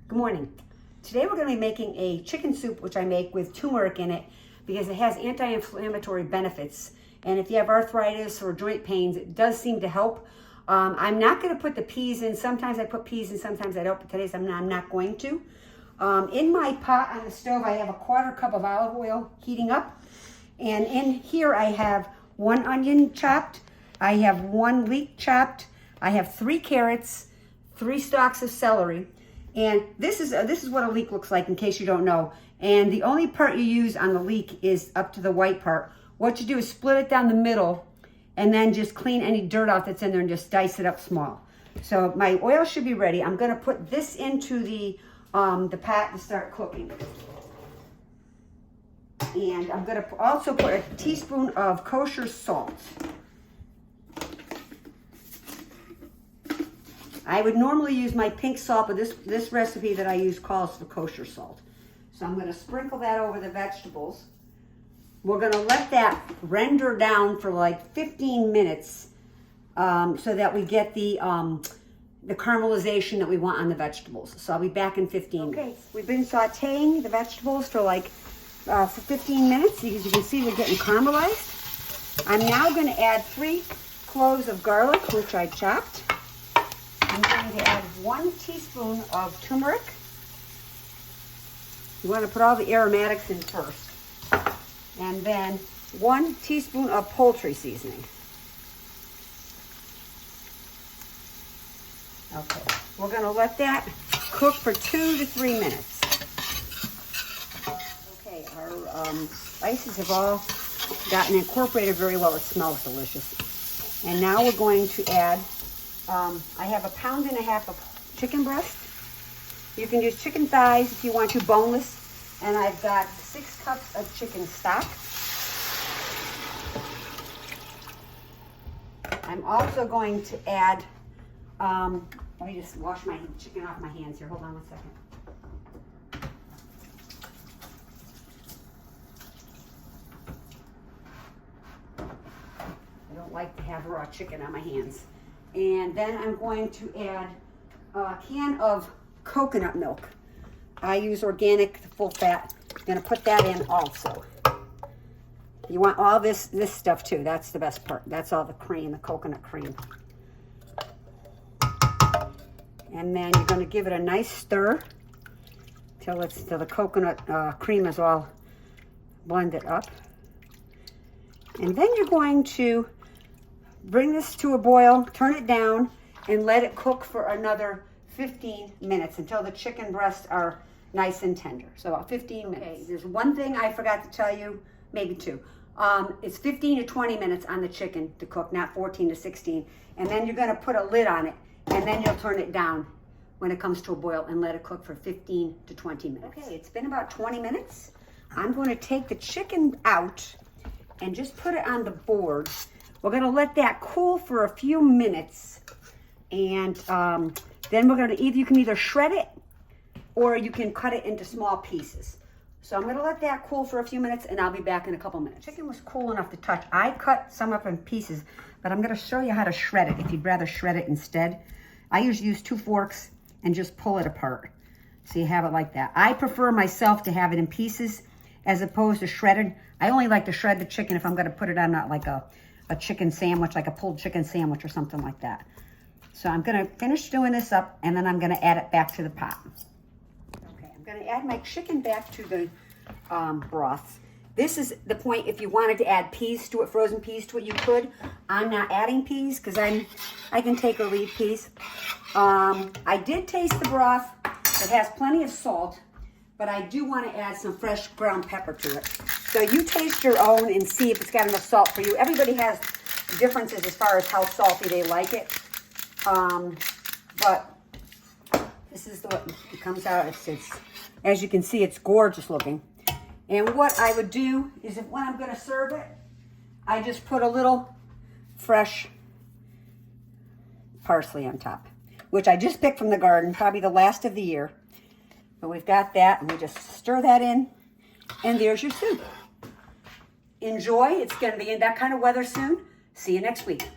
Good morning. Today we're going to be making a chicken soup, which I make with turmeric in it because it has anti-inflammatory benefits. And if you have arthritis or joint pains, it does seem to help. I'm not going to put the peas in. Sometimes I put peas in, sometimes I don't, but today's I'm not going to. In my pot on the stove, I have a 1/4 cup of olive oil heating up. And in here I have 1 onion chopped. I have 1 leek chopped. I have 3 carrots, 3 stalks of celery. And this is what a leek looks like in case you don't know. And the only part you use on the leek is up to the white part. What you do is split it down the middle and then just clean any dirt out that's in there and just dice it up small. So my oil should be ready. I'm gonna put this into the pot to start cooking. And I'm gonna also put a teaspoon of kosher salt. I would normally use my pink salt, but this recipe that I use calls for kosher salt. So I'm going to sprinkle that over the vegetables. We're going to let that render down for like 15 minutes so that we get the caramelization that we want on the vegetables. So I'll be back in 15 minutes. Okay, we've been sauteing the vegetables for like for 15 minutes. As you can see, they're getting caramelized. I'm now going to add 3 cloves of garlic, which I chopped. I'm going to add 1 teaspoon of turmeric. You want to put all the aromatics in first. And then 1 teaspoon of poultry seasoning. Okay, we're going to let that cook for 2 to 3 minutes. Okay, our spices have all gotten incorporated very well. It smells delicious. And now we're going to add I have 1.5 pounds of chicken breast. You can use chicken thighs if you want to, boneless. And I've got 6 cups of chicken stock. I'm also going to add, let me just wash my chicken off my hands here. Hold on 1 second. I don't like to have raw chicken on my hands. And then I'm going to add a can of coconut milk. I use organic, full fat. I'm going to put that in also. You want all this stuff too. That's the best part. That's all the cream, the coconut cream. And then you're going to give it a nice stir till the coconut cream is all blended up. And then you're going to bring this to a boil, turn it down, and let it cook for another 15 minutes until the chicken breasts are nice and tender. So about 15 minutes. Okay, there's one thing I forgot to tell you, maybe 2. It's 15 to 20 minutes on the chicken to cook, not 14 to 16. And then you're going to put a lid on it, and then you'll turn it down when it comes to a boil and let it cook for 15 to 20 minutes. Okay, it's been about 20 minutes. I'm going to take the chicken out and just put it on the board. We're going to let that cool for a few minutes, and then we're going to you can either shred it or you can cut it into small pieces. So I'm going to let that cool for a few minutes, and I'll be back in a couple minutes. Chicken was cool enough to touch. I cut some up in pieces, but I'm going to show you how to shred it if you'd rather shred it instead. I usually use 2 forks and just pull it apart. So you have it like that. I prefer myself to have it in pieces as opposed to shredded. I only like to shred the chicken if I'm going to put it on like a chicken sandwich, like a pulled chicken sandwich or something like that. So I'm going to finish doing this up, and then I'm going to add it back to the pot. Okay, I'm going to add my chicken back to the broth. This is the point. If you wanted to add peas to it, frozen peas to it, you could. I'm not adding peas because I can take or leave peas. I did taste the broth. It has plenty of salt, but I do want to add some fresh ground pepper to it. So you taste your own and see if it's got enough salt for you. Everybody has differences as far as how salty they like it. But this is what it comes out. It's as you can see, it's gorgeous looking. And what I would do is when I'm going to serve it, I just put a little fresh parsley on top, which I just picked from the garden, probably the last of the year. But we've got that, and we just stir that in, and there's your soup. Enjoy. It's going to be in that kind of weather soon. See you next week.